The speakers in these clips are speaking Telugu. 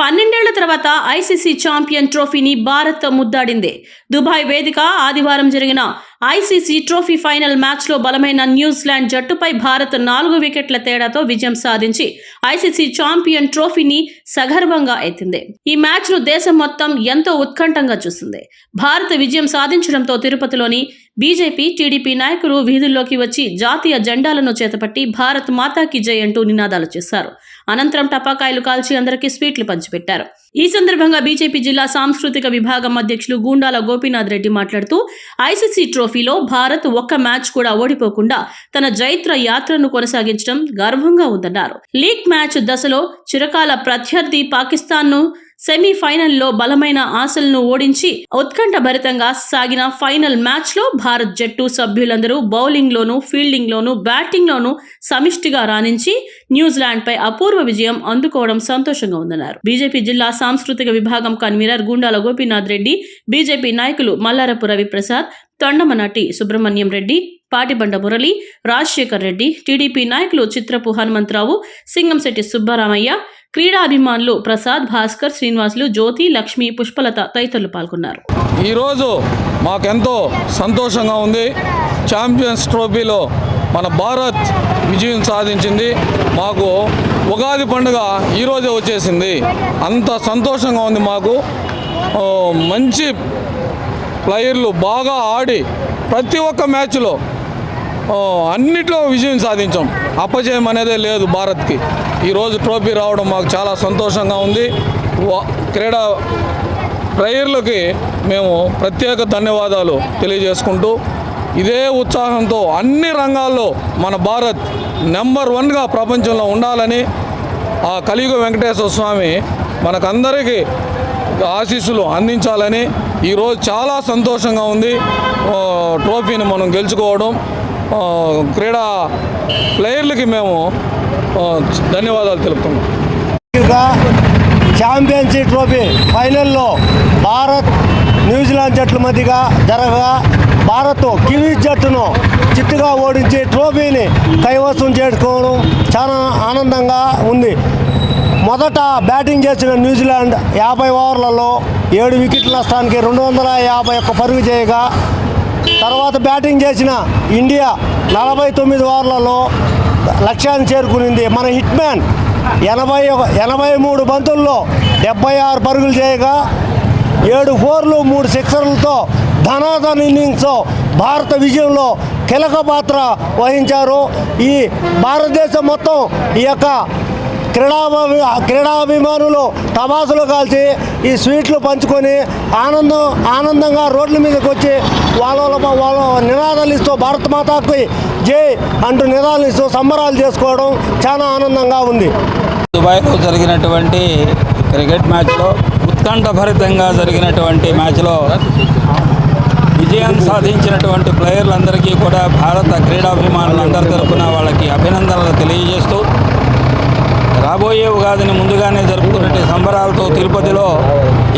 12 ఏళ్ల తర్వాత ఐసీసీ ఛాంపియన్ ట్రోఫీని భారత్ ముద్దాడింది. దుబాయ్ వేదిక ఆదివారం జరిగిన ఐసీసీ ట్రోఫీ ఫైనల్ మ్యాచ్లో బలమైన న్యూజిలాండ్ జట్టుపై భారత్ 4 వికెట్ల తేడాతో విజయం సాధించి ఐసీసీ ఛాంపియన్ ట్రోఫీని సగర్వంగా ఎత్తింది. ఈ మ్యాచ్ను దేశం మొత్తం ఎంతో ఉత్కంఠంగా చూసింది. భారత్ విజయం సాధించడంతో తిరుపతిలోని బీజేపీ, టీడీపీ నాయకులు వీధుల్లోకి వచ్చి జాతీయ జెండాలను చేతపట్టి భారత్ మాతాకి జై అంటూ నినాదాలు చేశారు. అనంతరం టపాకాయలు కాల్చి అందరికీ స్వీట్లు పంచిపెట్టారు. ఈ సందర్భంగా బీజేపీ జిల్లా సాంస్కృతిక విభాగం అధ్యక్షులు గూండాల గోపీనాథ్ రెడ్డి మాట్లాడుతూ ఐసీసీ ట్రోఫీలో భారత్ ఒక్క మ్యాచ్ కూడా ఓడిపోకుండా తన జైత్ర యాత్రను కొనసాగించడం గర్వంగా ఉందన్నారు. లీగ్ మ్యాచ్ దశలో చిరకాల ప్రత్యర్థి పాకిస్తాన్ను సెమీఫైనల్లో బలమైన ఆశలను ఓడించి ఉత్కంఠభరితంగా సాగిన ఫైనల్ మ్యాచ్లో భారత్ జట్టు సభ్యులందరూ బౌలింగ్లోనూ, ఫీల్డింగ్లోనూ, బ్యాటింగ్లోనూ సమిష్టిగా రాణించి న్యూజిలాండ్పై అపూర్వ విజయం అందుకోవడం సంతోషంగా ఉందన్నారు. బీజేపీ జిల్లా సాంస్కృతిక విభాగం కన్వీనర్ గుండాల గోపీనాథ్ రెడ్డి, బీజేపీ నాయకులు మల్లారపు రవిప్రసాద్, తొండమనాటి సుబ్రహ్మణ్యం రెడ్డి, పాటిబండ మురళి, రాజశేఖర్ రెడ్డి, టీడీపీ నాయకులు చిత్రపు హనుమంతరావు, సింగంశెట్టి సుబ్బరామయ్య, క్రీడాభిమానులు ప్రసాద్, భాస్కర్, శ్రీనివాసులు, జ్యోతి, లక్ష్మి, పుష్పలత తదితరులు పాల్గొన్నారు. ఈరోజు మాకెంతో సంతోషంగా ఉంది. ఛాంపియన్స్ ట్రోఫీలో మన భారత్ విజయం సాధించింది. మాకు ఉగాది పండుగ ఈరోజే వచ్చేసింది. అంత సంతోషంగా ఉంది మాకు. మంచి ప్లేయర్లు బాగా ఆడి ప్రతి ఒక్క మ్యాచ్లో అన్నిట్లో విజయం సాధించాం. అపజయం అనేదే లేదు భారత్కి. ఈరోజు ట్రోఫీ రావడం మాకు చాలా సంతోషంగా ఉంది. క్రీడా ప్లేయర్లకి మేము ప్రత్యేక ధన్యవాదాలు తెలియజేసుకుంటూ ఇదే ఉత్సాహంతో అన్ని రంగాల్లో మన భారత్ నెంబర్ 1గా ప్రపంచంలో ఉండాలని ఆ కలియుగ వెంకటేశ్వర స్వామి మనకందరికీ ఆశీస్సులు అందించాలని ఈరోజు చాలా సంతోషంగా ఉంది. ట్రోఫీని మనం గెలుచుకోవడం క్రీడా ప్లేయర్లకి మేము ధన్యవాదాలు తెలుపుతున్నాం. ఛాంపియన్షిప్ ట్రోఫీ ఫైనల్లో భారత్ న్యూజిలాండ్ జట్ల మధ్యగా జరగగా భారత్ కివీస్ జట్టును చిత్తుగా ఓడించి ట్రోఫీని కైవసం చేసుకోవడం చాలా ఆనందంగా ఉంది. మొదట బ్యాటింగ్ చేసిన న్యూజిలాండ్ 50 ఓవర్లలో 7 వికెట్ల నష్టానికి 251 పరుగు చేయగా, తర్వాత బ్యాటింగ్ చేసిన ఇండియా 49 ఓవర్లలో లక్ష్యాన్ని చేరుకునింది. మన హిట్ మ్యాన్ 83 బంతుల్లో 76 పరుగులు చేయగా 7 ఫోర్లు 3 సిక్సర్లతో ధనాధన ఇన్నింగ్స్తో భారత విజయంలో కీలక పాత్ర వహించారు. ఈ భారతదేశం మొత్తం ఈ యొక్క క్రీడాభిమానులు టపాసులు కాల్చి ఈ స్వీట్లు పంచుకొని ఆనందంగా రోడ్ల మీదకి వచ్చి వాళ్ళ నినాదాలు ఇస్తూ భారత మాతాకి జై అంటూ నినాదాలు ఇస్తూ సంబరాలు చేసుకోవడం చాలా ఆనందంగా ఉంది. దుబాయ్లో జరిగినటువంటి క్రికెట్ మ్యాచ్లో ఉత్కంఠభరితంగా జరిగినటువంటి మ్యాచ్లో విజయం సాధించినటువంటి ప్లేయర్లందరికీ కూడా భారత క్రీడాభిమానులందరి తరపున వాళ్ళకి అభినందనలు తెలియజేస్తూ రాబోయే ఉగాదిని ముందుగానే జరుపుకునే సంబరాలతో తిరుపతిలో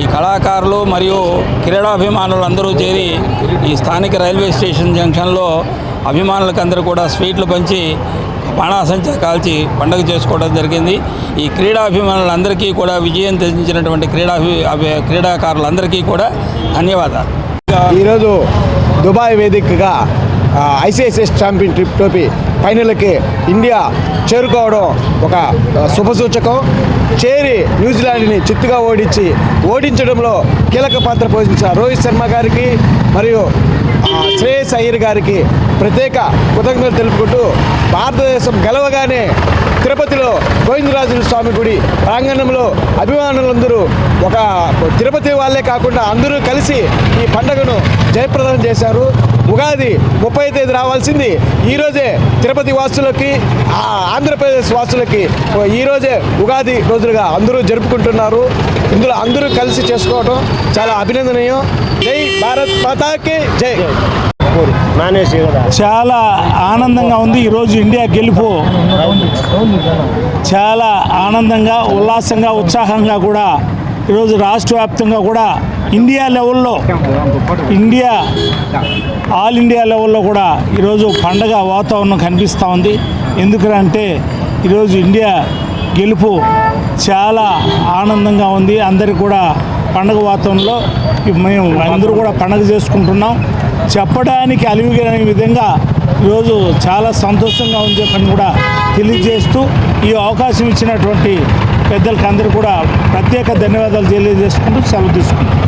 ఈ కళాకారులు మరియు క్రీడాభిమానులు అందరూ చేరి ఈ స్థానిక రైల్వే స్టేషన్ జంక్షన్లో అభిమానులకు అందరూ కూడా స్వీట్లు పంచి బాణాసంచా కాల్చి పండుగ చేసుకోవడం జరిగింది. ఈ క్రీడాభిమానులందరికీ కూడా విజయం తెచ్చినటువంటి క్రీడాకారులందరికీ కూడా ధన్యవాదాలు. ఈరోజు దుబాయ్ వేదికగా ఐసీసీ ఛాంపియన్ ట్రోఫీ ఫైనల్కి ఇండియా చేరుకోవడం ఒక శుభసూచకం. చేరి న్యూజిలాండ్ని చిత్తుగా ఓడించడంలో కీలక పాత్ర పోషించిన రోహిత్ శర్మ గారికి మరియు శ్రేయస్ అయ్యర్ గారికి ప్రత్యేక కృతజ్ఞతలు తెలుపుకుంటూ, భారతదేశం గెలవగానే తిరుపతిలో గోవిందరాజుల స్వామి గుడి ప్రాంగణంలో అభిమానులందరూ ఒక తిరుపతి వాళ్ళే కాకుండా అందరూ కలిసి ఈ పండుగను జయప్రదం చేశారు. ఉగాది 30వ తేదీ రావాల్సింది ఈరోజే తిరుపతి వాసులకి, ఆంధ్రప్రదేశ్ వాసులకి ఈరోజే ఉగాది రోజులుగా అందరూ జరుపుకుంటున్నారు. ఇందులో అందరూ కలిసి చేసుకోవడం చాలా అభినందనీయం. జై భారత్ మాతాకి జై. చాలా ఆనందంగా ఉంది. ఈరోజు ఇండియా గెలుపు చాలా ఆనందంగా, ఉల్లాసంగా, ఉత్సాహంగా కూడా ఈరోజు రాష్ట్ర వ్యాప్తంగా కూడా ఇండియా లెవెల్లో ఆల్ ఇండియా లెవెల్లో కూడా ఈరోజు పండగ వాతావరణం కనిపిస్తూ ఉంది. ఎందుకంటే ఈరోజు ఇండియా గెలుపు చాలా ఆనందంగా ఉంది. అందరికి కూడా పండగ వాతావరణంలో మేము అందరూ కూడా పండగ చేసుకుంటున్నాం. చెప్పడానికి అలివిగని విధంగా ఈరోజు చాలా సంతోషంగా ఉంది పని కూడా తెలియజేస్తూ ఈ అవకాశం ఇచ్చినటువంటి పెద్దలకు అందరూ కూడా ప్రత్యేక ధన్యవాదాలు తెలియజేసుకుంటూ సెలవు తీసుకుంటాం.